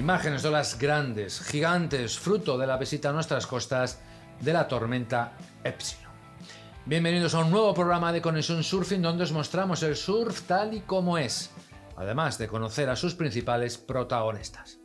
Imágenes de olas grandes, gigantes, fruto de la visita a nuestras costas de la tormenta Epsilon. Bienvenidos a un nuevo programa de Conexión Surfing donde os mostramos el surf tal y como es, además de conocer a sus principales protagonistas.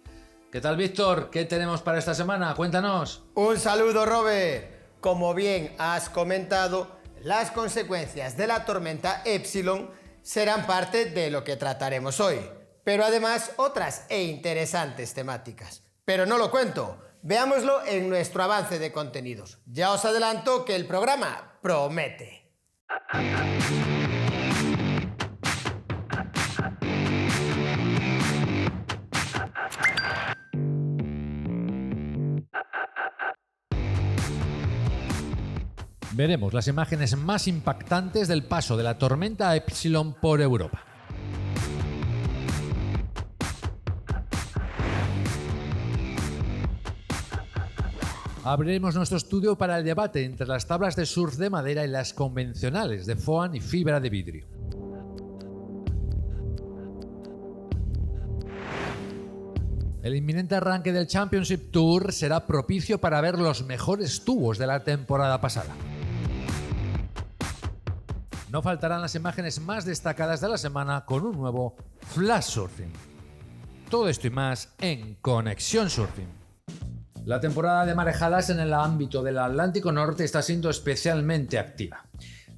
¿Qué tal, Víctor? ¿Qué tenemos para esta semana? Cuéntanos. Un saludo, Robert. Como bien has comentado, las consecuencias de la tormenta Epsilon serán parte de lo que trataremos hoy, pero además otras interesantes temáticas. Pero no lo cuento, veámoslo en nuestro avance de contenidos. Ya os adelanto que el programa promete. Veremos las imágenes más impactantes del paso de la tormenta Epsilon por Europa. Abriremos nuestro estudio para el debate entre las tablas de surf de madera y las convencionales de foam y fibra de vidrio. El inminente arranque del Championship Tour será propicio para ver los mejores tubos de la temporada pasada. No faltarán las imágenes más destacadas de la semana con un nuevo Flash Surfing. Todo esto y más en Conexión Surfing. La temporada de marejadas en el ámbito del Atlántico Norte está siendo especialmente activa.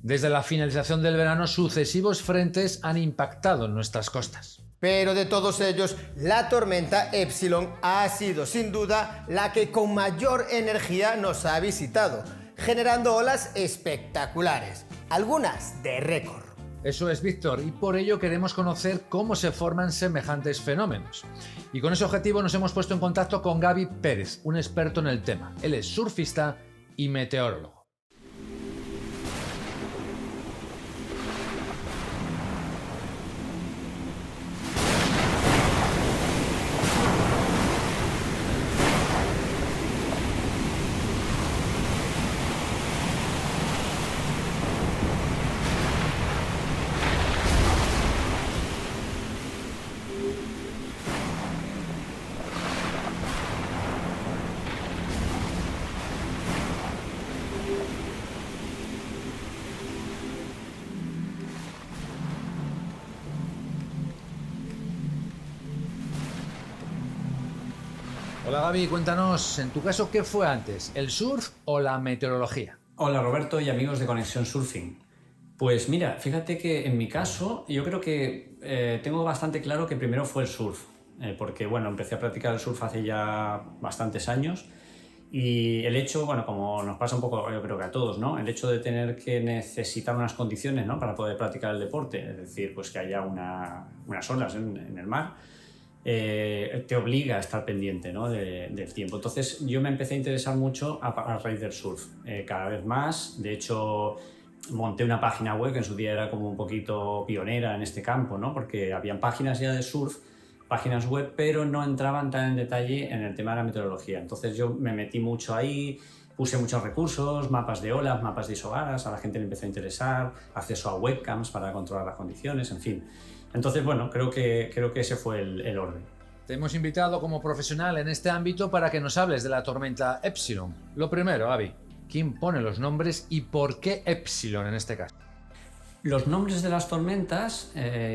Desde la finalización del verano, sucesivos frentes han impactado en nuestras costas. Pero de todos ellos, la tormenta Epsilon ha sido sin duda la que con mayor energía nos ha visitado, generando olas espectaculares, algunas de récord. Eso es, Víctor, y por ello queremos conocer cómo se forman semejantes fenómenos. Y con ese objetivo nos hemos puesto en contacto con Gaby Pérez, un experto en el tema. Él es surfista y meteorólogo. Hola Gaby, cuéntanos, en tu caso, ¿qué fue antes, el surf o la meteorología? Hola Roberto y amigos de Conexión Surfing. Pues mira, fíjate que en mi caso yo creo que tengo bastante claro que primero fue el surf, porque bueno, empecé a practicar el surf hace ya bastantes años y el hecho, bueno, como nos pasa un poco yo creo que a todos, ¿no? El hecho de tener que necesitar unas condiciones, ¿no? Para poder practicar el deporte, es decir, pues que haya unas olas en el mar, te obliga a estar pendiente, ¿no? del tiempo. Entonces yo me empecé a interesar mucho a raíz del surf, cada vez más. De hecho, monté una página web que en su día era como un poquito pionera en este campo, ¿no? Porque habían páginas ya de surf, páginas web, pero no entraban tan en detalle en el tema de la meteorología. Entonces yo me metí mucho ahí, puse muchos recursos, mapas de olas, mapas de isobaras, a la gente le empezó a interesar, acceso a webcams para controlar las condiciones, en fin. Entonces, bueno, creo que ese fue el orden. Te hemos invitado como profesional en este ámbito para que nos hables de la tormenta Epsilon. Lo primero, Gaby, ¿quién pone los nombres y por qué Epsilon en este caso? Los nombres de las tormentas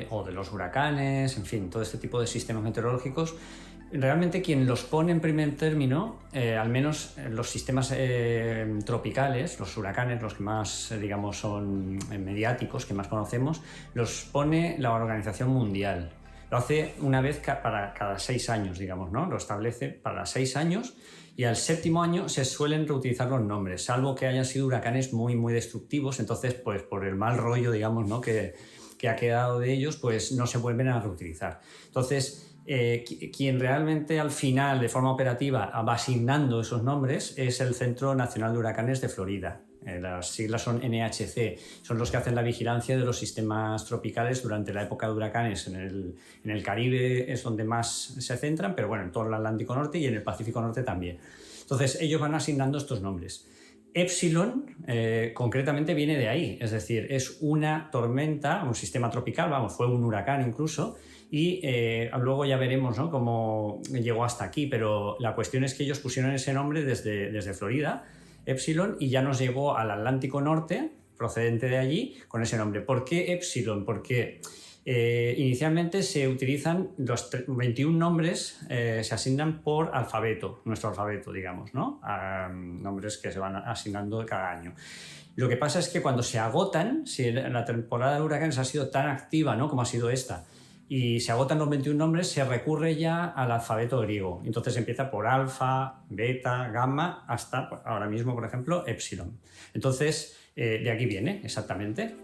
o de los huracanes, en fin, todo este tipo de sistemas meteorológicos, realmente quien los pone en primer término, al menos los sistemas tropicales, los huracanes, los que más, digamos, son mediáticos, que más conocemos, los pone la Organización Mundial. Lo hace una vez para cada 6 años, digamos, ¿no? Lo establece para 6 años y al 7º año se suelen reutilizar los nombres, salvo que hayan sido huracanes muy, muy destructivos. Entonces, pues por el mal rollo, digamos, ¿no? que ha quedado de ellos, pues no se vuelven a reutilizar. Entonces, quien realmente al final, de forma operativa, va asignando esos nombres es el Centro Nacional de Huracanes de Florida. Las siglas son NHC, son los que hacen la vigilancia de los sistemas tropicales durante la época de huracanes. En el Caribe es donde más se centran, pero bueno, en todo el Atlántico Norte y en el Pacífico Norte también. Entonces ellos van asignando estos nombres. Epsilon concretamente viene de ahí, es decir, es una tormenta, un sistema tropical, vamos, fue un huracán incluso, y luego ya veremos, ¿no?, cómo llegó hasta aquí, pero la cuestión es que ellos pusieron ese nombre desde Florida, Epsilon, y ya nos llegó al Atlántico Norte, procedente de allí, con ese nombre. ¿Por qué Epsilon? Porque inicialmente se utilizan los 21 nombres, se asignan por alfabeto, nuestro alfabeto, digamos, ¿no? Nombres que se van asignando cada año. Lo que pasa es que cuando se agotan, si la temporada de huracanes ha sido tan activa, ¿no?, como ha sido esta, y se agotan los 21 nombres, se recurre ya al alfabeto griego. Entonces empieza por alfa, beta, gamma, hasta ahora mismo, por ejemplo, epsilon. Entonces, de aquí viene exactamente.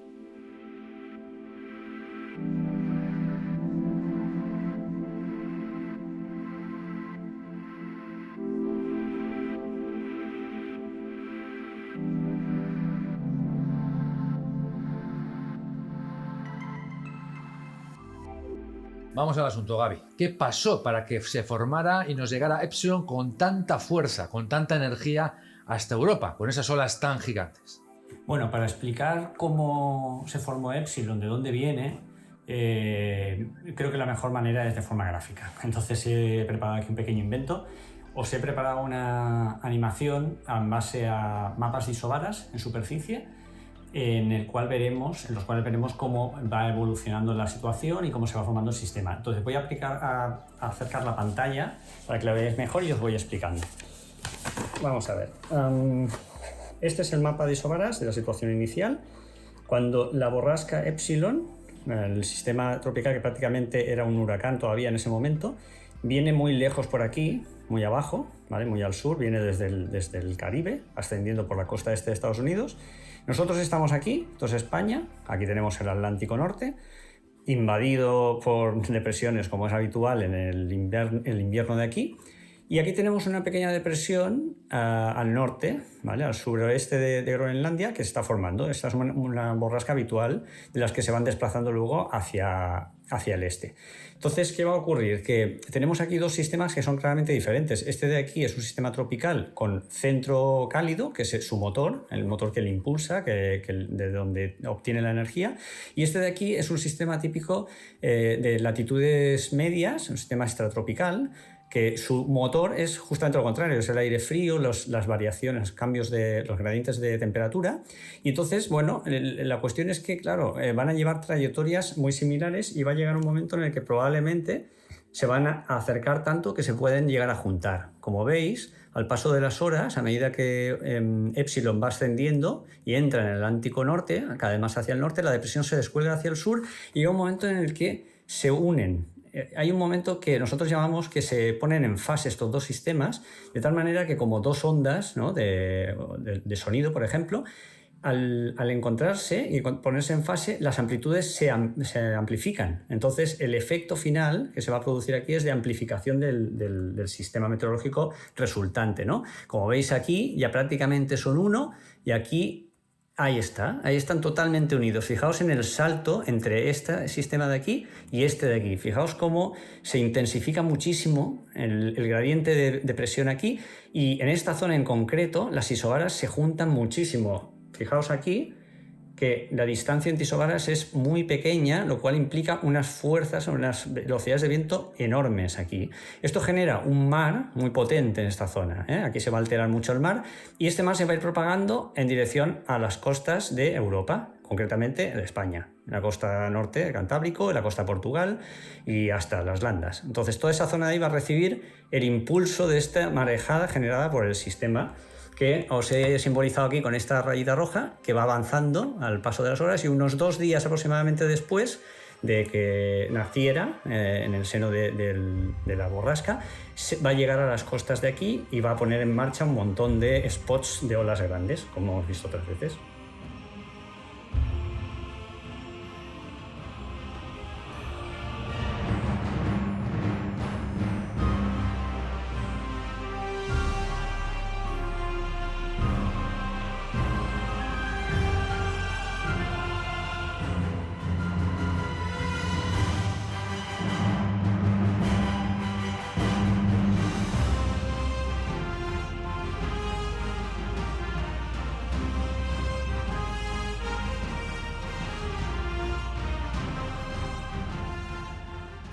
Vamos al asunto, Gaby. ¿Qué pasó para que se formara y nos llegara Epsilon con tanta fuerza, con tanta energía hasta Europa, con esas olas tan gigantes? Bueno, para explicar cómo se formó Epsilon, de dónde viene, creo que la mejor manera es de forma gráfica. Entonces he preparado aquí un pequeño invento. Os he preparado una animación en base a mapas de isobaras en superficie, en los cuales veremos cómo va evolucionando la situación y cómo se va formando el sistema. Entonces voy a acercar la pantalla para que la veáis mejor y os voy explicando. Vamos a ver. Este es el mapa de isobaras de la situación inicial. Cuando la borrasca Epsilon, el sistema tropical que prácticamente era un huracán todavía en ese momento, viene muy lejos por aquí, muy abajo, ¿vale?, muy al sur, viene desde el Caribe, ascendiendo por la costa este de Estados Unidos. Nosotros estamos aquí, esto es España, aquí tenemos el Atlántico Norte, invadido por depresiones como es habitual en el invierno de aquí, y aquí tenemos una pequeña depresión al norte, ¿vale?, al suroeste de Groenlandia, que se está formando. Esta es una borrasca habitual de las que se van desplazando luego hacia el este. Entonces, ¿qué va a ocurrir? Que tenemos aquí dos sistemas que son claramente diferentes. Este de aquí es un sistema tropical con centro cálido, que es su motor, el motor que le impulsa, de donde obtiene la energía. Y este de aquí es un sistema típico de latitudes medias, un sistema extratropical, que su motor es justamente lo contrario, es el aire frío, las variaciones, cambios de los gradientes de temperatura. Y entonces, bueno, la cuestión es que, claro, van a llevar trayectorias muy similares y va a llegar un momento en el que probablemente se van a acercar tanto que se pueden llegar a juntar. Como veis, al paso de las horas, a medida que Epsilon va ascendiendo y entra en el Atlántico Norte, cada vez más hacia el norte, la depresión se descuelga hacia el sur y llega un momento en el que se unen. Hay un momento que nosotros llamamos que se ponen en fase estos dos sistemas, de tal manera que como dos ondas, ¿no?, de sonido, por ejemplo, al encontrarse y ponerse en fase, las amplitudes se amplifican. Entonces, el efecto final que se va a producir aquí es de amplificación del sistema meteorológico resultante, ¿no? Como veis aquí, ya prácticamente son uno, y aquí ahí están totalmente unidos. Fijaos en el salto entre este sistema de aquí y este de aquí. Fijaos cómo se intensifica muchísimo el gradiente de presión aquí, y en esta zona en concreto las isobaras se juntan muchísimo. Fijaos aquí que la distancia entre isobaras es muy pequeña, lo cual implica unas fuerzas, unas velocidades de viento enormes aquí. Esto genera un mar muy potente en esta zona, ¿eh? Aquí se va a alterar mucho el mar y este mar se va a ir propagando en dirección a las costas de Europa, concretamente de España, la costa norte del Cantábrico, la costa de Portugal y hasta las Landas. Entonces toda esa zona de ahí va a recibir el impulso de esta marejada generada por el sistema, que os he simbolizado aquí con esta rayita roja, que va avanzando al paso de las horas, y unos 2 días aproximadamente después de que naciera en el seno de la borrasca, va a llegar a las costas de aquí y va a poner en marcha un montón de spots de olas grandes, como hemos visto otras veces.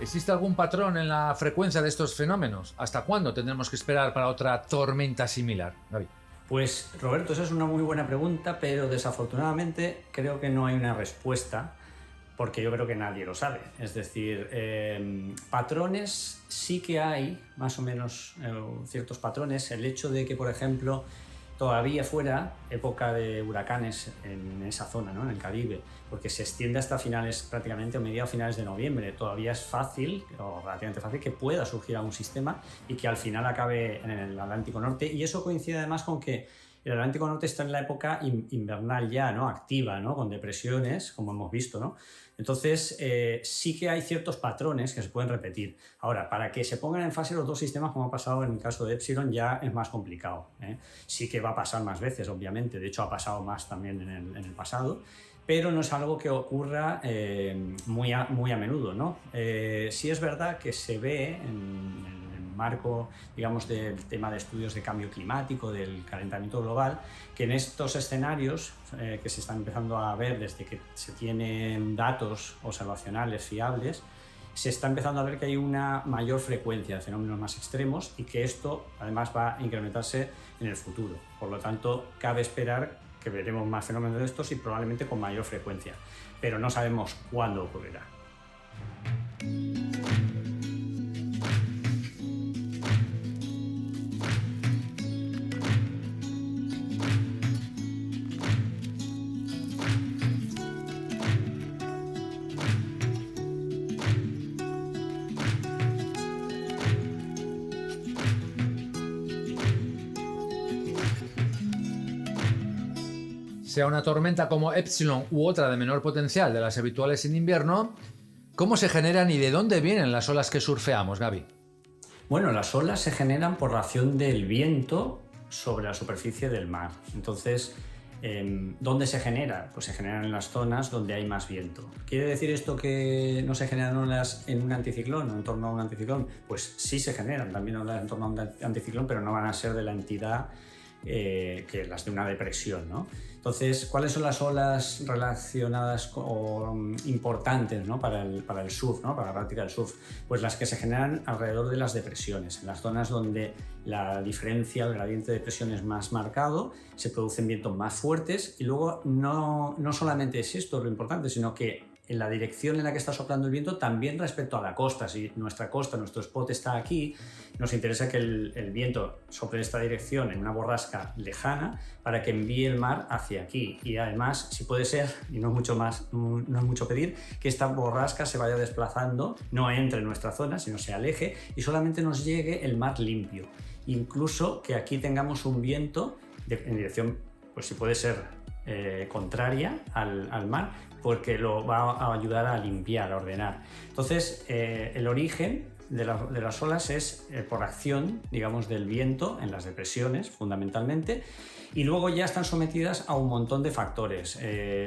¿Existe algún patrón en la frecuencia de estos fenómenos? ¿Hasta cuándo tendremos que esperar para otra tormenta similar, Gaby? Pues Roberto, esa es una muy buena pregunta, pero desafortunadamente creo que no hay una respuesta, porque yo creo que nadie lo sabe. Es decir, patrones sí que hay, más o menos ciertos patrones. El hecho de que, por ejemplo, todavía fuera época de huracanes en esa zona, ¿no? En el Caribe, porque se extiende hasta finales, prácticamente a mediados finales de noviembre. Todavía es fácil, o relativamente fácil, que pueda surgir algún sistema y que al final acabe en el Atlántico Norte. Y eso coincide además con que el Atlántico Norte está en la época invernal ya, ¿no? Activa, ¿no? Con depresiones, como hemos visto, ¿no? Entonces, sí que hay ciertos patrones que se pueden repetir. Ahora, para que se pongan en fase los dos sistemas, como ha pasado en el caso de Epsilon, ya es más complicado, ¿eh? Sí que va a pasar más veces, obviamente. De hecho, ha pasado más también en el pasado, pero no es algo que ocurra muy a menudo, ¿no? Sí es verdad que se ve en marco, digamos, del tema de estudios de cambio climático, del calentamiento global, que en estos escenarios que se están empezando a ver desde que se tienen datos observacionales fiables, se está empezando a ver que hay una mayor frecuencia de fenómenos más extremos y que esto además va a incrementarse en el futuro. Por lo tanto, cabe esperar que veremos más fenómenos de estos y probablemente con mayor frecuencia, pero no sabemos cuándo ocurrirá. Sea una tormenta como Epsilon u otra de menor potencial de las habituales en invierno, ¿cómo se generan y de dónde vienen las olas que surfeamos, Gaby? Bueno, las olas se generan por la acción del viento sobre la superficie del mar. Entonces, ¿dónde se genera? Pues se generan en las zonas donde hay más viento. ¿Quiere decir esto que no se generan olas en un anticiclón o en torno a un anticiclón? Pues sí se generan también olas en torno a un anticiclón, pero no van a ser de la entidad que las de una depresión, ¿no? Entonces, ¿cuáles son las olas relacionadas o importantes, ¿no? para el surf, ¿no? Para la práctica del surf? Pues las que se generan alrededor de las depresiones, en las zonas donde la diferencia, el gradiente de presión es más marcado, se producen vientos más fuertes y luego no solamente es esto lo importante, sino que en la dirección en la que está soplando el viento también respecto a la costa. Si nuestra costa, nuestro spot está aquí, nos interesa que el viento sople en esta dirección en una borrasca lejana para que envíe el mar hacia aquí. Y además, si puede ser, y no es mucho más, no es mucho pedir, que esta borrasca se vaya desplazando, no entre en nuestra zona, sino se aleje y solamente nos llegue el mar limpio. Incluso que aquí tengamos un viento en dirección, pues si puede ser contraria al mar, porque lo va a ayudar a limpiar, a ordenar. Entonces, el origen de las olas es por acción, digamos, del viento en las depresiones, fundamentalmente, y luego ya están sometidas a un montón de factores.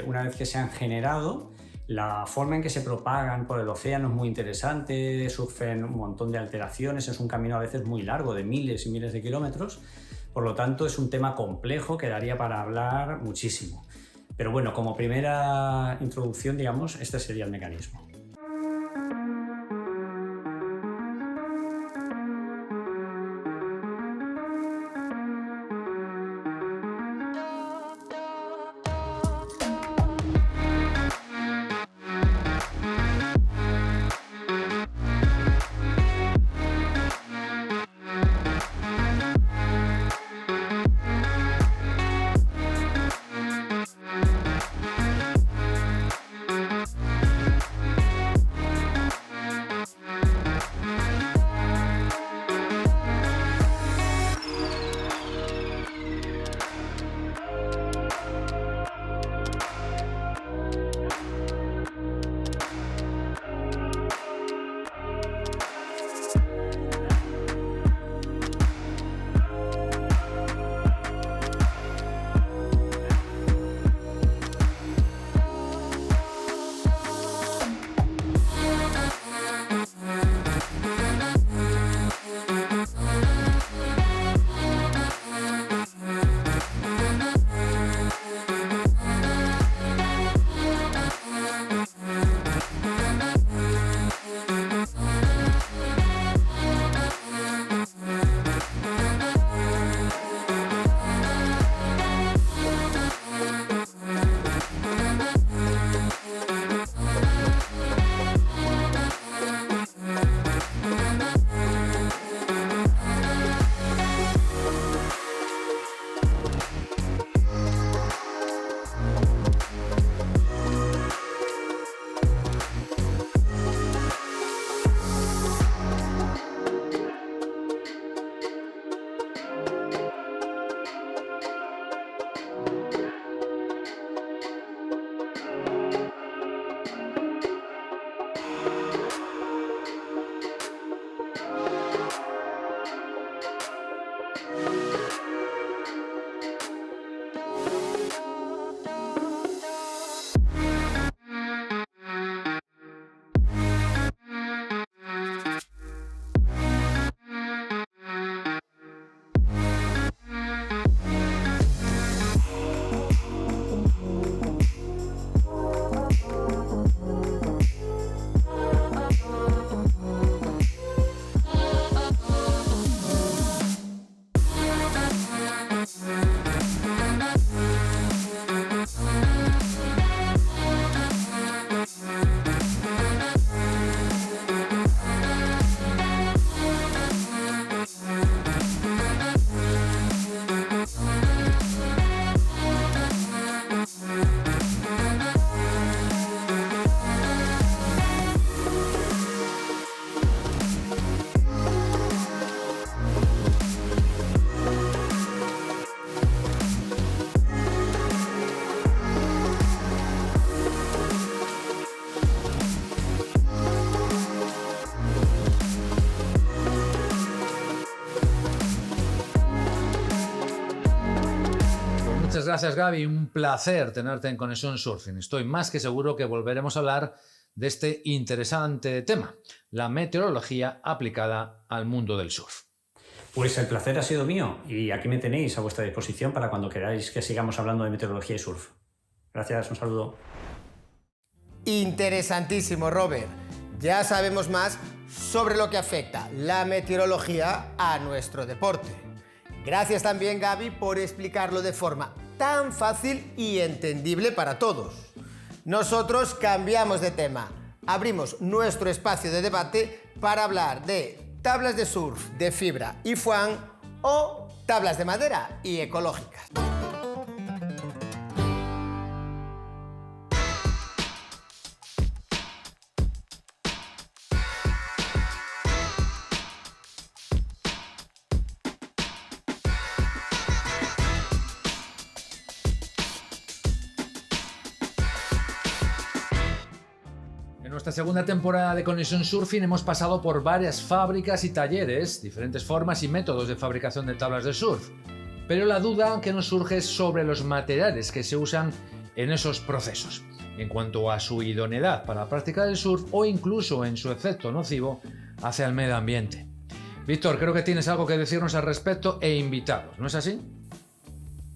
Una vez que se han generado, la forma en que se propagan por el océano es muy interesante, sufren un montón de alteraciones, es un camino a veces muy largo, de miles y miles de kilómetros, por lo tanto es un tema complejo que daría para hablar muchísimo. Pero bueno, como primera introducción, digamos, este sería el mecanismo. Gracias, Gaby. Un placer tenerte en Conexión Surfing. Estoy más que seguro que volveremos a hablar de este interesante tema, la meteorología aplicada al mundo del surf. Pues el placer ha sido mío y aquí me tenéis a vuestra disposición para cuando queráis que sigamos hablando de meteorología y surf. Gracias, un saludo. Interesantísimo, Robert. Ya sabemos más sobre lo que afecta la meteorología a nuestro deporte. Gracias también, Gaby, por explicarlo de forma tan fácil y entendible para todos. Nosotros cambiamos de tema. Abrimos nuestro espacio de debate para hablar de tablas de surf de fibra y foam o tablas de madera y ecológicas. En nuestra segunda temporada de Conexión Surfing hemos pasado por varias fábricas y talleres, diferentes formas y métodos de fabricación de tablas de surf. Pero la duda que nos surge es sobre los materiales que se usan en esos procesos, en cuanto a su idoneidad para practicar el surf o incluso en su efecto nocivo hacia el medio ambiente. Víctor, creo que tienes algo que decirnos al respecto e invitados, ¿no es así?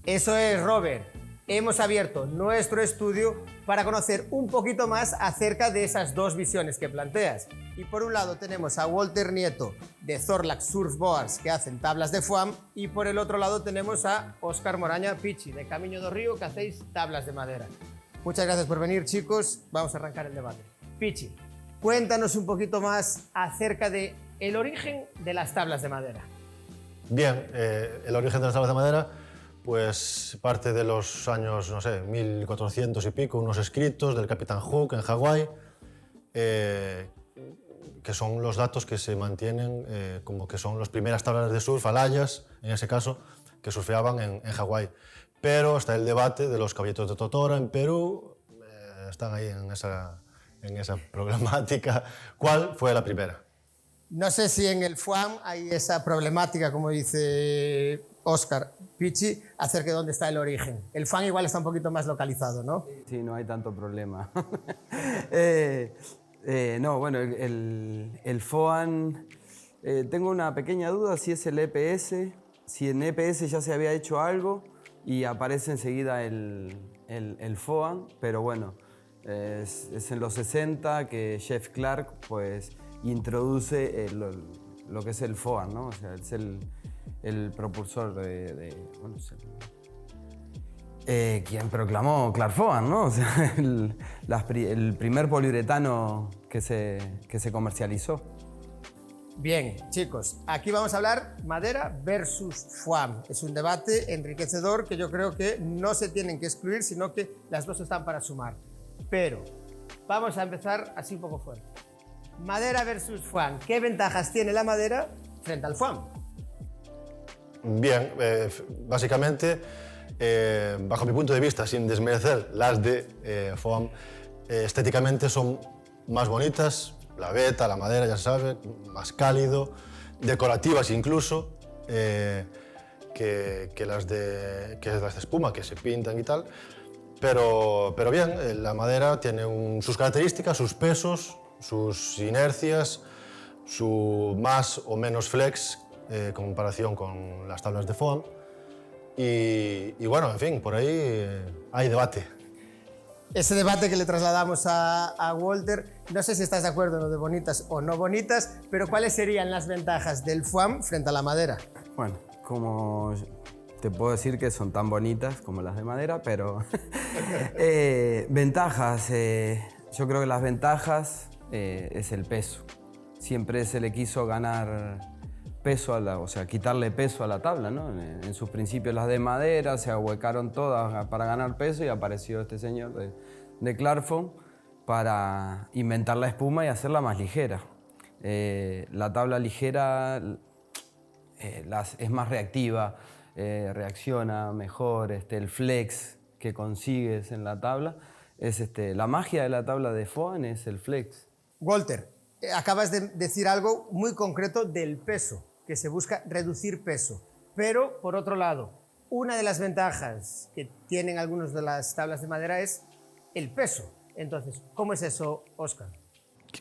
Eso es, Robert. Hemos abierto nuestro estudio para conocer un poquito más acerca de esas dos visiones que planteas. Y por un lado tenemos a Walter Nieto de Zorlax Surfboards, que hacen tablas de foam, y por el otro lado tenemos a Óscar Moraña Pichi de Camiño do Río, que hacéis tablas de madera. Muchas gracias por venir, chicos. Vamos a arrancar el debate. Pichi, cuéntanos un poquito más acerca de el origen de las tablas de madera. Bien, el origen de las tablas de madera pues parte de los años, no sé, 1400 y pico, unos escritos del Capitán Hook en Hawái, que son los datos que se mantienen como que son las primeras tablas de surf, alayas, en ese caso, que surfeaban en Hawái. Pero está el debate de los caballitos de Totora en Perú, están ahí en esa problemática. ¿Cuál fue la primera? No sé si en el foam hay esa problemática, como dice Óscar Pichi, acerca de dónde está el origen. El foam igual está un poquito más localizado, ¿no? Sí, no hay tanto problema. No, bueno, el foam, tengo una pequeña duda si es el EPS, si en EPS ya se había hecho algo y aparece enseguida el foam, pero bueno, es en los 60 que Jeff Clark pues introduce lo que es el foam, ¿no? O sea, es el propulsor bueno, quien proclamó Clark Foam, ¿no? O sea, el primer poliuretano que se comercializó. Bien, chicos, aquí vamos a hablar madera versus foam. Es un debate enriquecedor que yo creo que no se tienen que excluir, sino que las dos están para sumar. Pero vamos a empezar así un poco fuerte. Madera versus foam. ¿Qué ventajas tiene la madera frente al foam? Bien, básicamente, bajo mi punto de vista, sin desmerecer las de foam, estéticamente son más bonitas, la veta, la madera, ya se sabe, más cálido, decorativas incluso, que las de espuma, que se pintan y tal. Pero bien, la madera tiene sus características, sus pesos, sus inercias, su más o menos flex en comparación con las tablas de foam. Y bueno, en fin, por ahí hay debate. Ese debate que le trasladamos a Walter, no sé si estás de acuerdo en lo de bonitas o no bonitas, pero ¿cuáles serían las ventajas del foam frente a la madera? Bueno, como te puedo decir que son tan bonitas como las de madera, pero ventajas, yo creo que las ventajas es el peso. Siempre se le quiso ganar peso o sea, quitarle peso a la tabla, ¿no? En sus principios las de madera se ahuecaron todas para ganar peso y apareció este señor de Clark Foam para inventar la espuma y hacerla más ligera. La tabla ligera es más reactiva, reacciona mejor, el flex que consigues en la tabla es la magia de la tabla de foam es el flex. Walter, acabas de decir algo muy concreto del peso, que se busca reducir peso, pero por otro lado, una de las ventajas que tienen algunas de las tablas de madera es el peso. Entonces, ¿cómo es eso, Óscar?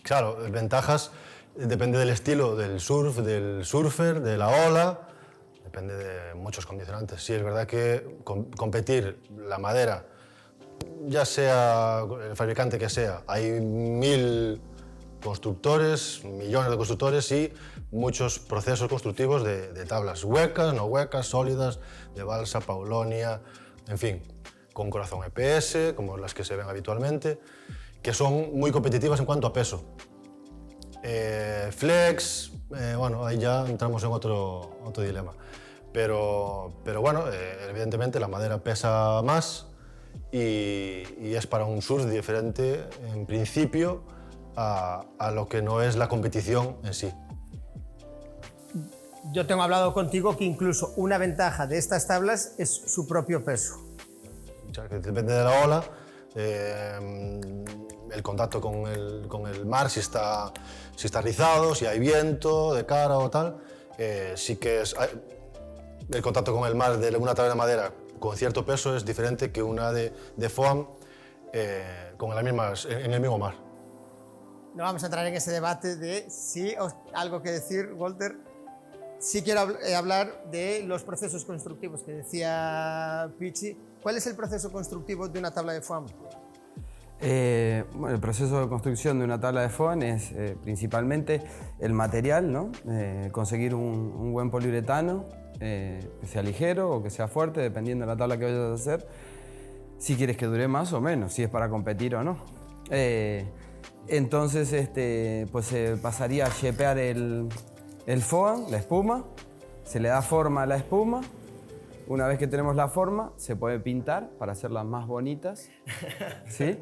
Claro, ventajas depende del estilo del surf, del surfer, de la ola, depende de muchos condicionantes. Sí, es verdad que competir la madera, ya sea el fabricante que sea, hay 1000 constructores, millones de constructores y muchos procesos constructivos de tablas huecas, no huecas, sólidas, de balsa, paulonia, en fin, con corazón EPS, como las que se ven habitualmente, que son muy competitivas en cuanto a peso. Flex, bueno, ahí ya entramos en otro dilema. Pero bueno, evidentemente la madera pesa más y es para un surf diferente, en principio, a lo que no es la competición en sí. Yo tengo hablado contigo que incluso una ventaja de estas tablas es su propio peso. O sea, que depende de la ola, el contacto con el mar, si está rizado, si hay viento de cara o tal, sí que es... El contacto con el mar de una tabla de madera con cierto peso es diferente que una de foam en el mismo mar. No vamos a entrar en ese debate de si algo que decir, Walter. Sí quiero hablar de los procesos constructivos que decía Pichi. ¿Cuál es el proceso constructivo de una tabla de foam? Bueno, el proceso de construcción de una tabla de foam es principalmente el material, ¿no? Conseguir un buen poliuretano, que sea ligero o que sea fuerte, dependiendo de la tabla que vayas a hacer, si quieres que dure más o menos, si es para competir o no. Entonces, pues se pasaría a shapear el foam, la espuma, se le da forma a la espuma. Una vez que tenemos la forma, se puede pintar para hacerlas más bonitas, ¿sí?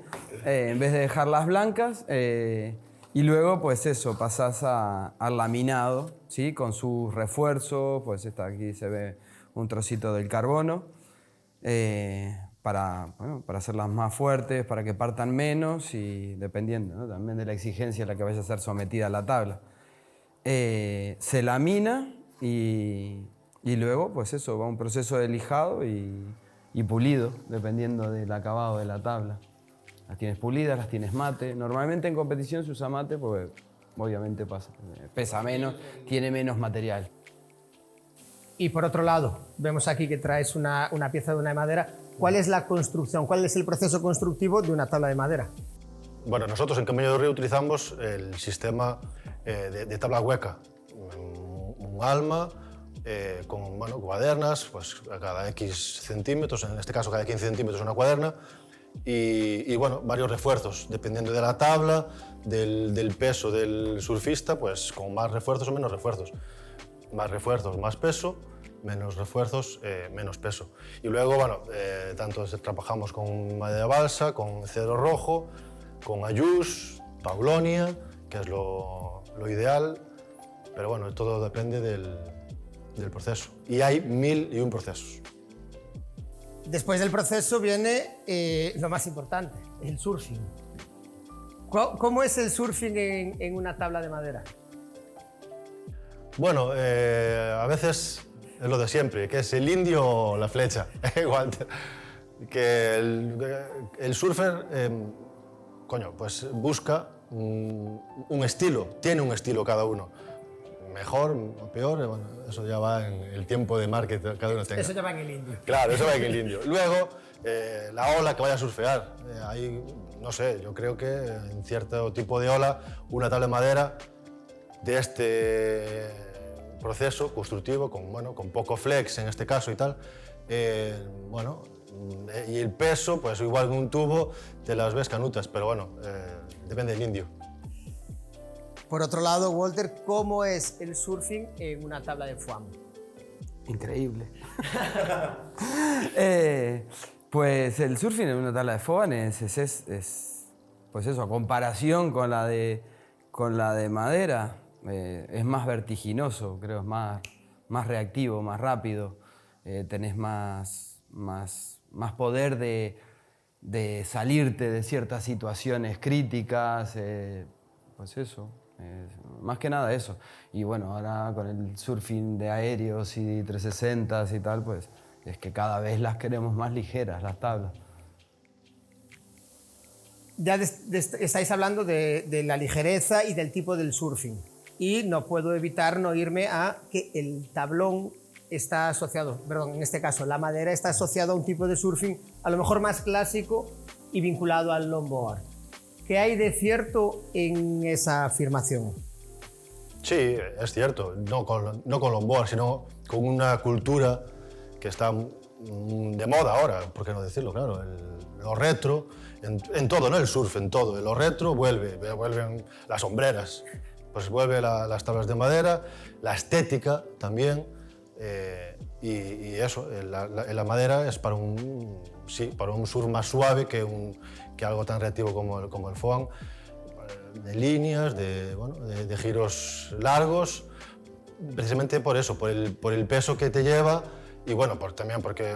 En vez de dejarlas blancas. Y luego, pues eso, pasás al laminado, ¿sí? Con sus refuerzos, pues aquí se ve un trocito del carbono, para hacerlas más fuertes, para que partan menos y dependiendo, ¿no? También de la exigencia a la que vaya a ser sometida la tabla. Se lamina y luego, pues eso, va un proceso de lijado y pulido, dependiendo del acabado de la tabla. Las tienes pulidas, las tienes mate. Normalmente en competición se usa mate porque obviamente pesa menos, tiene menos material. Y por otro lado, vemos aquí que traes una pieza de una madera. ¿Cuál es la construcción? ¿Cuál es el proceso constructivo de una tabla de madera? Bueno, nosotros en Camino del Río utilizamos el sistema de tabla hueca. Un alma con cuadernas, pues a cada X centímetros, en este caso cada 15 centímetros una cuaderna, y bueno, varios refuerzos, dependiendo de la tabla, del peso del surfista, pues con más refuerzos o menos refuerzos. Más refuerzos, más peso, menos refuerzos, menos peso. Y luego, bueno, tanto trabajamos con madera balsa, con cedro rojo, con ayús, paulonia, que es lo ideal, pero bueno, todo depende del proceso. Y hay 1001 procesos. Después del proceso viene lo más importante, el surfing. ¿Cómo es el surfing en una tabla de madera? Bueno, a veces es lo de siempre, que es el indio o la flecha. Walter. Que el surfer, pues busca un estilo, tiene un estilo cada uno. Mejor o peor, bueno, eso ya va en el tiempo de mar que cada uno tenga. Eso ya va en el indio. Claro, eso va en el indio. Luego, la ola que vaya a surfear. Ahí, no sé, yo creo que en cierto tipo de ola, una tabla de madera de este proceso constructivo, con poco flex en este caso y tal, y el peso, pues igual en un tubo te las ves canutas, pero bueno, depende del indio. Por otro lado, Walter, ¿cómo es el surfing en una tabla de foam? Increíble. Pues el surfing en una tabla de foam es pues eso, a comparación con la de madera, es más vertiginoso, creo, es más reactivo, más rápido, tenés más poder de salirte de ciertas situaciones críticas, pues eso. Más que nada eso. Y bueno, ahora con el surfing de aéreos y 360 y tal, pues es que cada vez las queremos más ligeras, las tablas. Ya estáis hablando de la ligereza y del tipo del surfing. Y no puedo evitar no irme a que el tablón está asociado, perdón, en este caso la madera está asociada a un tipo de surfing a lo mejor más clásico y vinculado al longboard. ¿Qué hay de cierto en esa afirmación? Sí, es cierto, no con longboard, sino con una cultura que está de moda ahora, ¿por qué no decirlo? Claro, lo retro, en todo, ¿no? El surf, en todo. Lo retro vuelven las sombreras, pues vuelve las tablas de madera, la estética también, y eso, la madera es para un surf más suave que algo tan reactivo como el foam, de líneas, de giros largos, precisamente por eso, por el peso que te lleva y bueno, también porque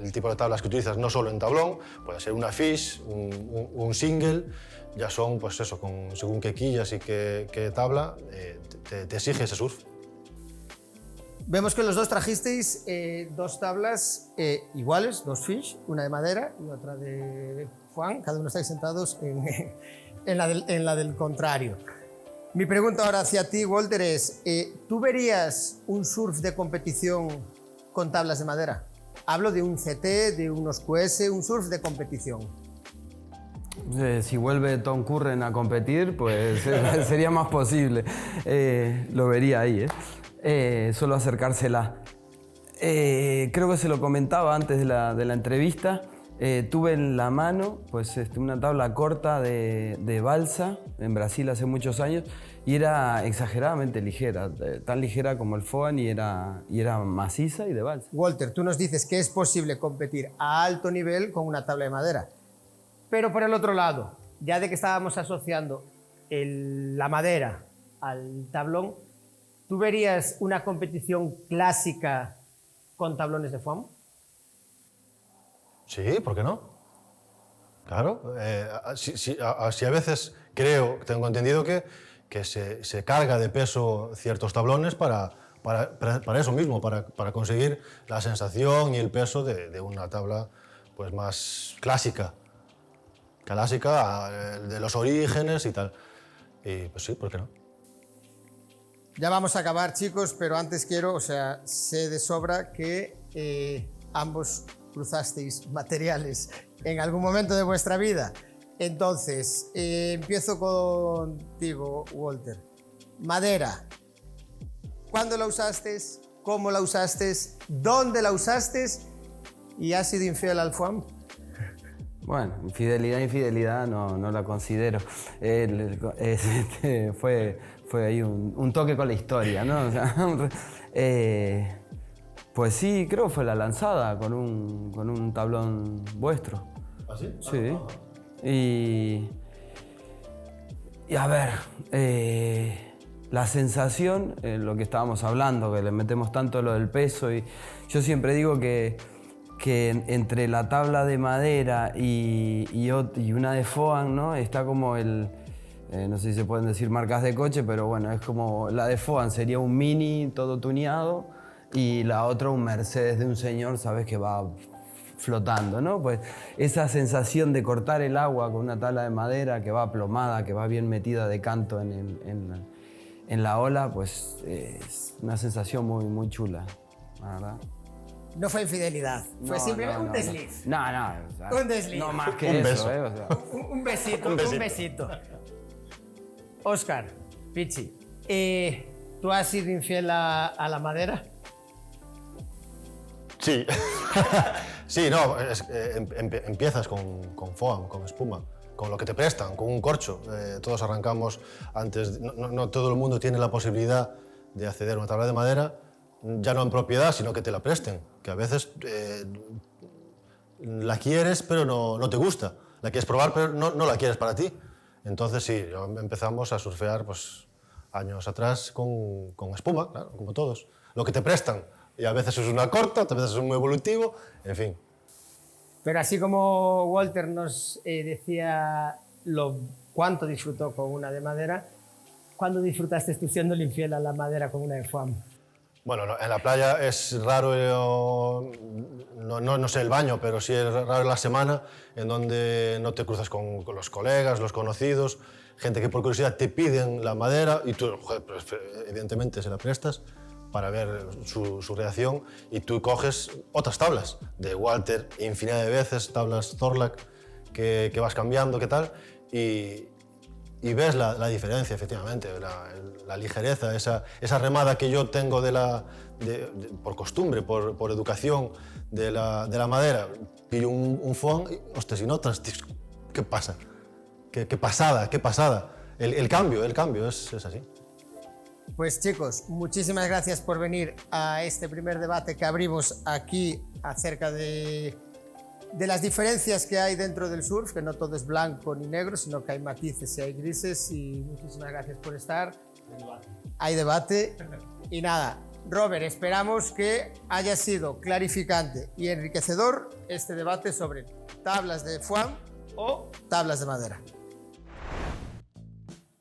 el tipo de tablas que utilizas no solo en tablón, puede ser una fish, un single, ya son pues eso, según qué quillas y qué tabla, te exige ese surf. Vemos que los dos trajisteis dos tablas iguales, dos fish, una de madera y otra de foam, cada uno estáis sentados en la del contrario. Mi pregunta ahora hacia ti, Walter, es, ¿tú verías un surf de competición con tablas de madera? Hablo de un CT, de unos QS, un surf de competición. Si vuelve Tom Curren a competir, pues sería más posible. Lo vería ahí, solo acercársela. Creo que se lo comentaba antes de la entrevista. Tuve en la mano pues, una tabla corta de balsa en Brasil hace muchos años y era exageradamente ligera, tan ligera como el foam y era maciza y de balsa. Walter, tú nos dices que es posible competir a alto nivel con una tabla de madera, pero por el otro lado, ya de que estábamos asociando la madera al tablón, ¿tú verías una competición clásica con tablones de foam? Sí, ¿por qué no? Claro, si a veces tengo entendido que se carga de peso ciertos tablones para eso mismo, para conseguir la sensación y el peso de una tabla pues, más clásica, de los orígenes y tal. Y pues sí, ¿por qué no? Ya vamos a acabar, chicos, pero antes sé de sobra que ambos cruzasteis materiales en algún momento de vuestra vida. Entonces, empiezo contigo, Walter. Madera. ¿Cuándo la usaste? ¿Cómo la usaste? ¿Dónde la usaste? ¿Y has sido infiel al foam? Bueno, infidelidad no la considero. Fue ahí un toque con la historia, ¿no? O sea, pues sí, creo que fue la lanzada con un tablón vuestro. ¿Ah, sí? Sí. Y a ver, la sensación, lo que estábamos hablando, que le metemos tanto lo del peso, y yo siempre digo que entre la tabla de madera y una de foam, ¿no? Está como no sé si se pueden decir marcas de coche, pero bueno, es como la de foam sería un Mini todo tuneado y la otra un Mercedes de un señor, sabes, que va flotando, ¿no? Pues esa sensación de cortar el agua con una tabla de madera que va aplomada, que va bien metida de canto en la ola, pues es una sensación muy, muy chula, la verdad. No fue infidelidad, fue simplemente un desliz. No, o sea, Un desliz. no más que Un eso, beso. o sea. Un besito, un besito. Óscar, Pichi, ¿tú has sido infiel a la madera? Sí. Sí, no, empiezas con foam, con espuma, con lo que te prestan, con un corcho. Todos arrancamos antes, no todo el mundo tiene la posibilidad de acceder a una tabla de madera, ya no en propiedad, sino que te la presten, que a veces la quieres pero no te gusta, la quieres probar pero no la quieres para ti. Entonces sí, empezamos a surfear pues, años atrás con espuma, claro, como todos. Lo que te prestan, y a veces es una corta, a veces es un evolutivo, en fin. Pero así como Walter nos decía cuánto disfrutó con una de madera, ¿cuándo disfrutaste tú siendo infiel a la madera con una de foam? Bueno, en la playa es raro, no sé el baño, pero sí es raro la semana en donde no te cruzas con los colegas, los conocidos, gente que por curiosidad te piden la madera y tú, joder, pues, evidentemente se la prestas para ver su reacción y tú coges otras tablas de Walter, infinidad de veces, tablas Thorlac que vas cambiando, qué tal, y ves la diferencia, efectivamente, la ligereza, esa remada que yo tengo por costumbre, por educación de la madera. Pillo un fon y, ostras, y notas, ¿qué pasa? ¿Qué pasada? El cambio es así. Pues chicos, muchísimas gracias por venir a este primer debate que abrimos aquí acerca de las diferencias que hay dentro del surf, que no todo es blanco ni negro, sino que hay matices y hay grises, y muchísimas gracias por estar. Hay debate. Y nada, Robert, esperamos que haya sido clarificante y enriquecedor este debate sobre tablas de foam o tablas de madera.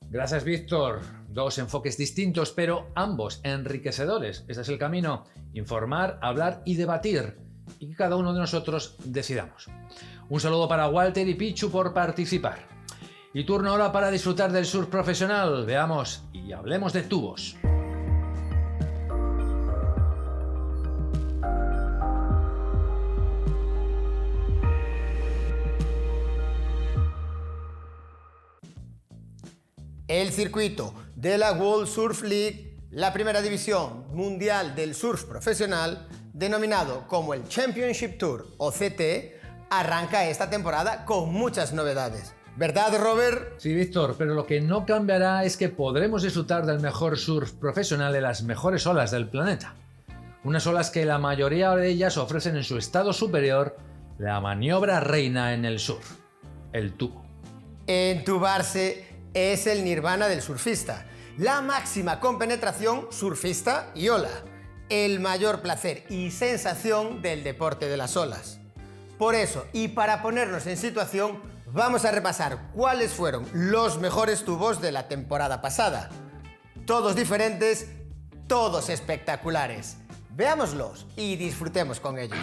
Gracias, Víctor. Dos enfoques distintos, pero ambos enriquecedores. Ese es el camino: informar, hablar y debatir, y que cada uno de nosotros decidamos. Un saludo para Walter y Pichu por participar. Y turno ahora para disfrutar del surf profesional. Veamos y hablemos de tubos. El circuito de la World Surf League, la primera división mundial del surf profesional, denominado como el Championship Tour o CT, arranca esta temporada con muchas novedades. ¿Verdad, Robert? Sí, Víctor, pero lo que no cambiará es que podremos disfrutar del mejor surf profesional de las mejores olas del planeta. Unas olas que la mayoría de ellas ofrecen en su estado superior la maniobra reina en el surf: el tubo. Entubarse es el nirvana del surfista, la máxima compenetración surfista y ola, el mayor placer y sensación del deporte de las olas. Por eso, y para ponernos en situación, vamos a repasar cuáles fueron los mejores tubos de la temporada pasada. Todos diferentes, todos espectaculares. Veámoslos y disfrutemos con ellos.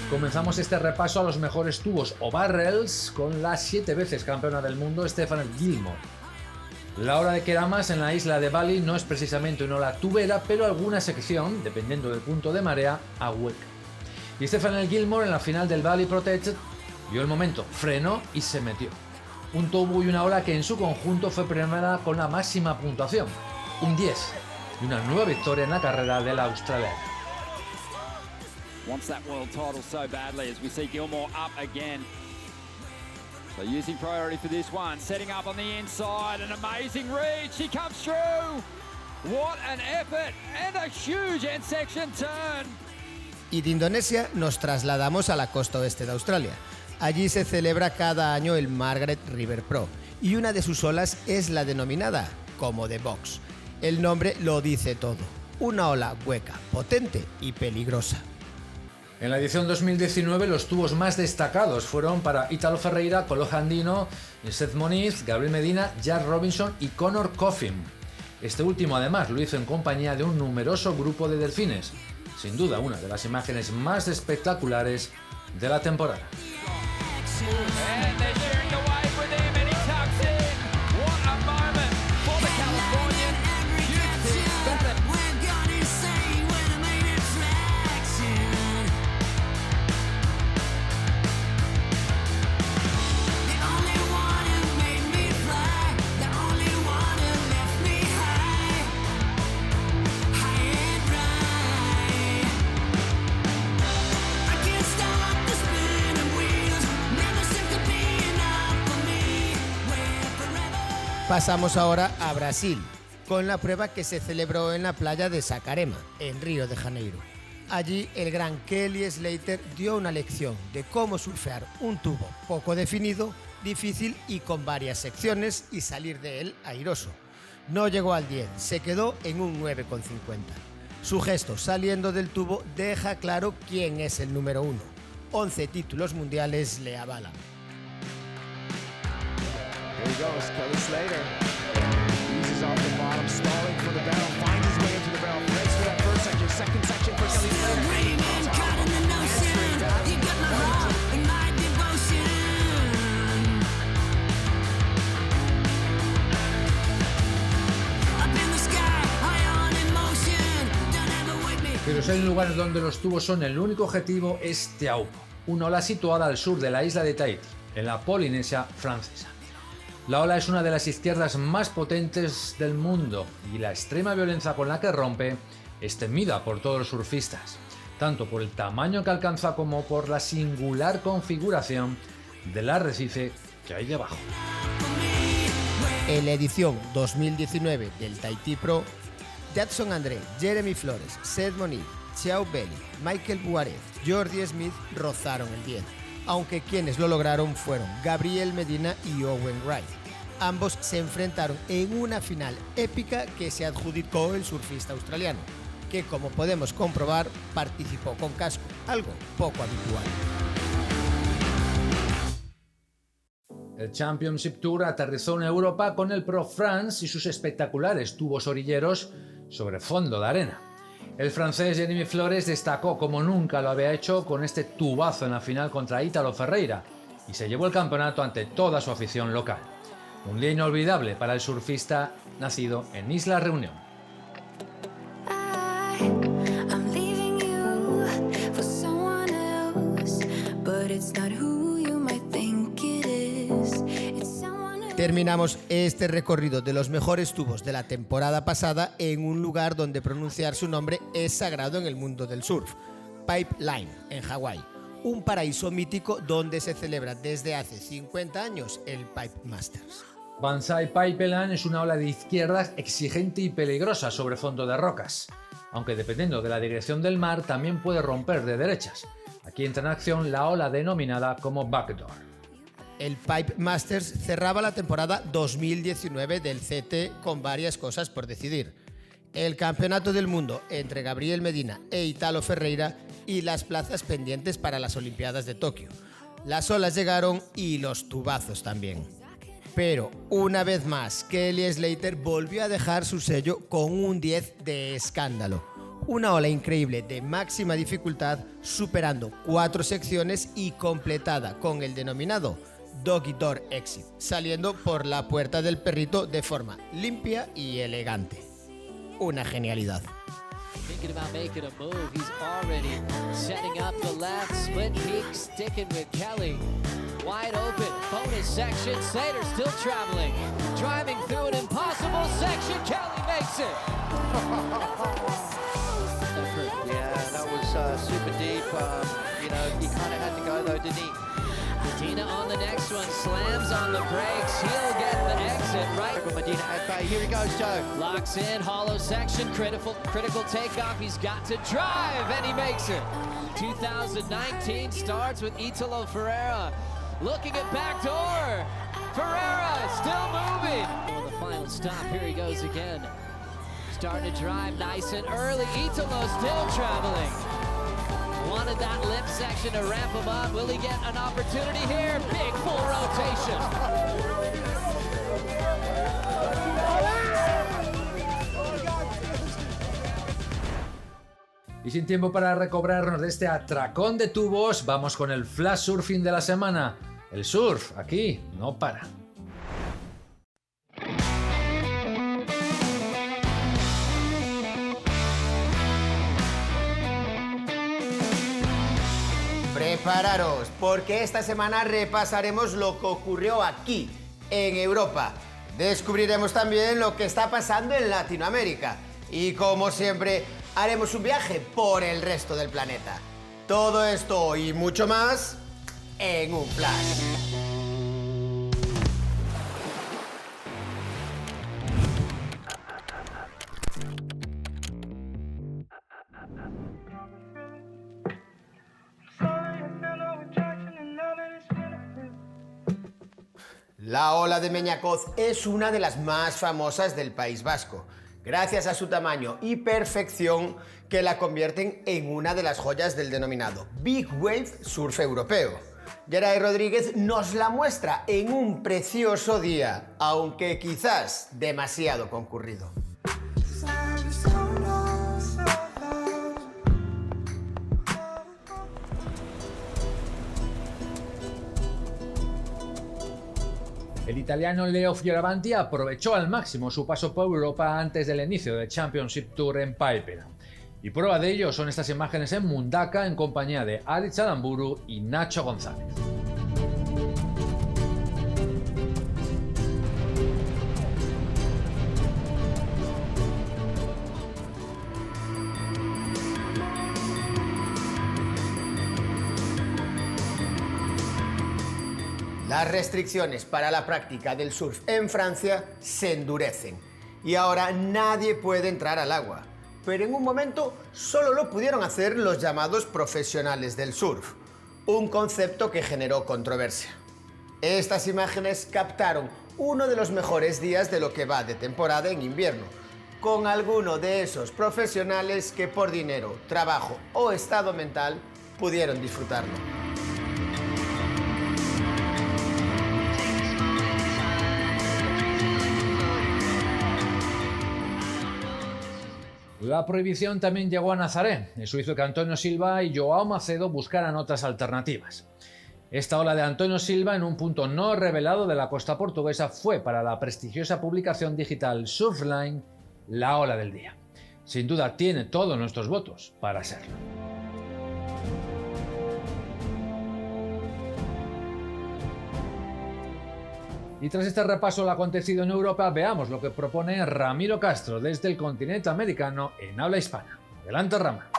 Comenzamos este repaso a los mejores tubos o barrels con la 7 veces campeona del mundo Stephanie Gilmore. La ola de Keramas en la isla de Bali no es precisamente una ola tubera, pero alguna sección, dependiendo del punto de marea, ahueca. Y Stephanie Gilmore en la final del Bali Protected vio el momento, frenó y se metió. Un tubo y una ola que en su conjunto fue premiada con la máxima puntuación, un 10, y una nueva victoria en la carrera de la australiana. Wants that world title so badly as we see Gilmore up again. So using priority for this one, setting up on the inside, an amazing read, she comes through. What an effort and a huge end section turn. Y de Indonesia nos trasladamos a la costa oeste de Australia. Allí se celebra cada año el Margaret River Pro y una de sus olas es la denominada como de box. El nombre lo dice todo, una ola hueca, potente y peligrosa. En la edición 2019 los tubos más destacados fueron para Italo Ferreira, Colo Andino, Seth Moniz, Gabriel Medina, Jack Robinson y Conor Coffin. Este último además lo hizo en compañía de un numeroso grupo de delfines, sin duda una de las imágenes más espectaculares de la temporada. Pasamos ahora a Brasil, con la prueba que se celebró en la playa de Saquarema, en Río de Janeiro. Allí el gran Kelly Slater dio una lección de cómo surfear un tubo poco definido, difícil y con varias secciones y salir de él airoso. No llegó al 10, se quedó en un 9,50. Su gesto saliendo del tubo deja claro quién es el número 1. 11 títulos mundiales le avalan. Here he goes, Kelly Slater. Eases off the bottom, stalling for the barrel, finds his way into the barrel, breaks for that first section, second section for Kelly Slater. Pero si hay lugares donde los tubos son el único objetivo es Teaupo, una ola situada al sur de la isla de Tahití, en la Polinesia francesa. La ola es una de las izquierdas más potentes del mundo y la extrema violencia con la que rompe es temida por todos los surfistas, tanto por el tamaño que alcanza como por la singular configuración del arrecife que hay debajo. En la edición 2019 del Tahití Pro, Jadson André, Jeremy Flores, Seth Moniz, Xiao Belli, Michael Buarez, Jordi Smith rozaron el 10. Aunque quienes lo lograron fueron Gabriel Medina y Owen Wright. Ambos se enfrentaron en una final épica que se adjudicó el surfista australiano, que como podemos comprobar participó con casco, algo poco habitual. El Championship Tour aterrizó en Europa con el Pro France y sus espectaculares tubos orilleros sobre fondo de arena. El francés Jeremy Flores destacó como nunca lo había hecho con este tubazo en la final contra Italo Ferreira y se llevó el campeonato ante toda su afición local. Un día inolvidable para el surfista nacido en Isla Reunión. Terminamos este recorrido de los mejores tubos de la temporada pasada en un lugar donde pronunciar su nombre es sagrado en el mundo del surf, Pipeline, en Hawái, un paraíso mítico donde se celebra desde hace 50 años el Pipe Masters. Banzai Pipeline es una ola de izquierdas exigente y peligrosa sobre fondo de rocas, aunque dependiendo de la dirección del mar también puede romper de derechas. Aquí entra en acción la ola denominada como backdoor. El Pipe Masters cerraba la temporada 2019 del CT con varias cosas por decidir. El campeonato del mundo entre Gabriel Medina e Italo Ferreira y las plazas pendientes para las Olimpiadas de Tokio. Las olas llegaron y los tubazos también. Pero una vez más, Kelly Slater volvió a dejar su sello con un 10 de escándalo. Una ola increíble de máxima dificultad, superando 4 secciones y completada con el denominado Doggy Door Exit, saliendo por la puerta del perrito de forma limpia y elegante. Una genialidad. Thinking about making a move, he's already setting up the left, split peak, sticking with Kelly. Wide open, bonus section, Slater still traveling, driving through an impossible section, Kelly makes it! Yeah, that was super deep, he kind of had to go though, didn't he? Medina on the next one, slams on the brakes, he'll get the exit right. Medina at bay, here he goes, Joe. Locks in, hollow section, critical takeoff, he's got to drive, and he makes it. 2019 starts with Italo Ferreira looking at backdoor. Ferreira still moving. On the final stop, here he goes again. Starting to drive nice and early. Italo still traveling. Wanted that lip section to ramp him up. Will he get an opportunity here? Big full rotation. Y sin tiempo para recobrarnos de este atracón de tubos, vamos con el flash surfing de la semana. El surf, aquí, no para. Prepararos, porque esta semana repasaremos lo que ocurrió aquí, en Europa. Descubriremos también lo que está pasando en Latinoamérica. Y como siempre, haremos un viaje por el resto del planeta. Todo esto y mucho más en un flash. La ola de Meñacoz es una de las más famosas del País Vasco, gracias a su tamaño y perfección que la convierten en una de las joyas del denominado Big Wave Surf Europeo. Geray Rodríguez nos la muestra en un precioso día, aunque quizás demasiado concurrido. El italiano Leo Fioravanti aprovechó al máximo su paso por Europa antes del inicio del Championship Tour en Paipera. Y prueba de ello son estas imágenes en Mundaka en compañía de Aritz Aramburu y Nacho González. Las restricciones para la práctica del surf en Francia se endurecen y ahora nadie puede entrar al agua. Pero en un momento solo lo pudieron hacer los llamados profesionales del surf, un concepto que generó controversia. Estas imágenes captaron uno de los mejores días de lo que va de temporada en invierno, con alguno de esos profesionales que por dinero, trabajo o estado mental pudieron disfrutarlo. La prohibición también llegó a Nazaré. Eso hizo que Antonio Silva y Joao Macedo buscaran otras alternativas. Esta ola de Antonio Silva en un punto no revelado de la costa portuguesa fue para la prestigiosa publicación digital Surfline la ola del día. Sin duda tiene todos nuestros votos para serlo. Y tras este repaso a lo acontecido en Europa, veamos lo que propone Ramiro Castro desde el continente americano en habla hispana. Adelante, Rama.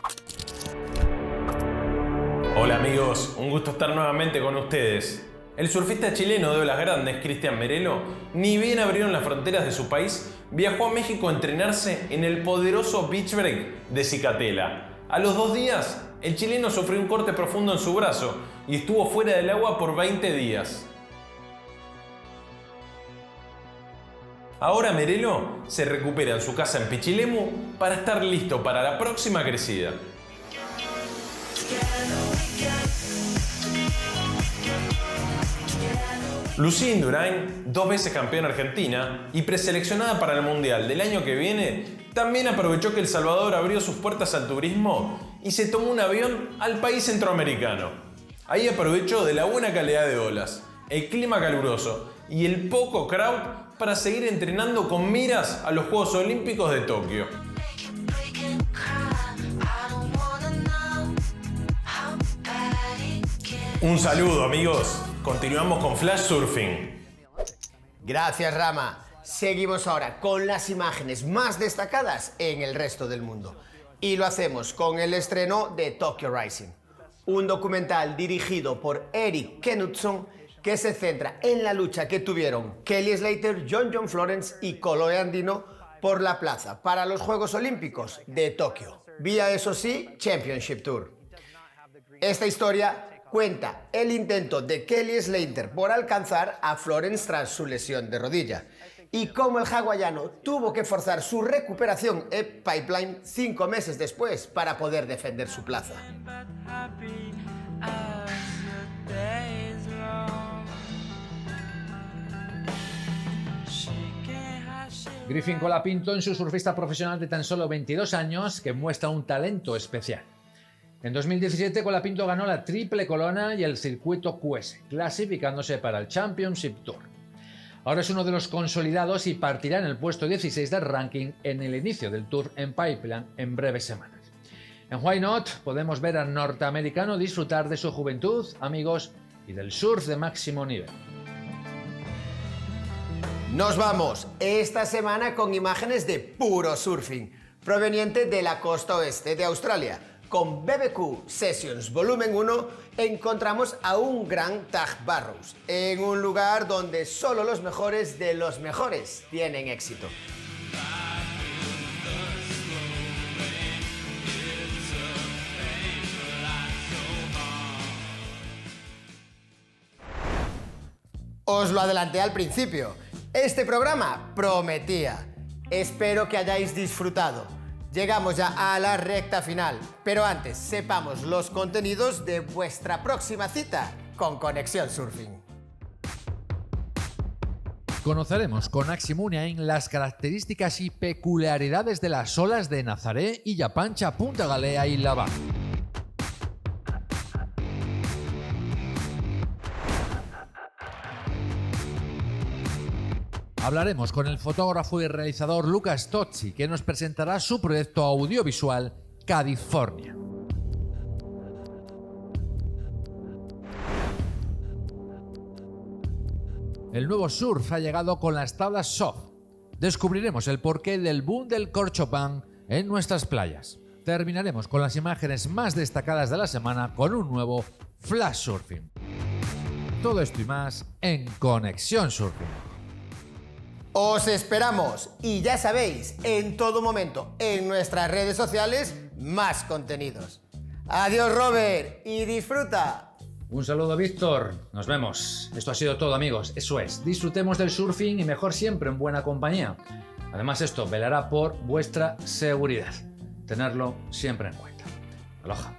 Hola amigos, un gusto estar nuevamente con ustedes. El surfista chileno de olas grandes, Cristian Merelo, ni bien abrieron las fronteras de su país, viajó a México a entrenarse en el poderoso beach break de Cicatela. A los 2 días, el chileno sufrió un corte profundo en su brazo y estuvo fuera del agua por 20 días. Ahora Merelo se recupera en su casa en Pichilemu para estar listo para la próxima crecida. Lucía Indurain, 2 veces campeona argentina y preseleccionada para el Mundial del año que viene, también aprovechó que El Salvador abrió sus puertas al turismo y se tomó un avión al país centroamericano. Ahí aprovechó de la buena calidad de olas, el clima caluroso y el poco crowd para seguir entrenando con miras a los Juegos Olímpicos de Tokio. Un saludo amigos, continuamos con Flash Surfing. Gracias, Rama. Seguimos ahora con las imágenes más destacadas en el resto del mundo. Y lo hacemos con el estreno de Tokyo Rising, un documental dirigido por Eric Knudson que se centra en la lucha que tuvieron Kelly Slater, John Florence y Kolohe Andino por la plaza para los Juegos Olímpicos de Tokio, vía eso sí, Championship Tour. Esta historia cuenta el intento de Kelly Slater por alcanzar a Florence tras su lesión de rodilla y cómo el hawaiano tuvo que forzar su recuperación en Pipeline 5 meses después para poder defender su plaza. Griffin Colapinto es un surfista profesional de tan solo 22 años que muestra un talento especial. En 2017 Colapinto ganó la Triple Corona y el circuito QS, clasificándose para el Championship Tour. Ahora es uno de los consolidados y partirá en el puesto 16 del ranking en el inicio del Tour en Pipeline en breves semanas. En Why Not podemos ver al norteamericano disfrutar de su juventud, amigos y del surf de máximo nivel. Nos vamos esta semana con imágenes de puro surfing, proveniente de la costa oeste de Australia. Con BBQ Sessions Volumen 1 encontramos a un gran Tag Barrows, en un lugar donde solo los mejores de los mejores tienen éxito. Os lo adelanté al principio. Este programa prometía. Espero que hayáis disfrutado. Llegamos ya a la recta final, pero antes sepamos los contenidos de vuestra próxima cita con Conexión Surfing. Conoceremos con Axi Muniain las características y peculiaridades de las olas de Nazaré, Illa Pancha, Punta Galea y Lava. Hablaremos con el fotógrafo y realizador Lucas Tozzi, que nos presentará su proyecto audiovisual California. El nuevo surf ha llegado con las tablas soft. Descubriremos el porqué del boom del corchopán en nuestras playas. Terminaremos con las imágenes más destacadas de la semana con un nuevo Flash Surfing. Todo esto y más en Conexión Surfing. Os esperamos y ya sabéis, en todo momento en nuestras redes sociales, más contenidos. Adiós Robert y disfruta. Un saludo Víctor, nos vemos. Esto ha sido todo amigos, eso es, disfrutemos del surfing y mejor siempre en buena compañía. Además esto velará por vuestra seguridad, tenerlo siempre en cuenta. Aloha.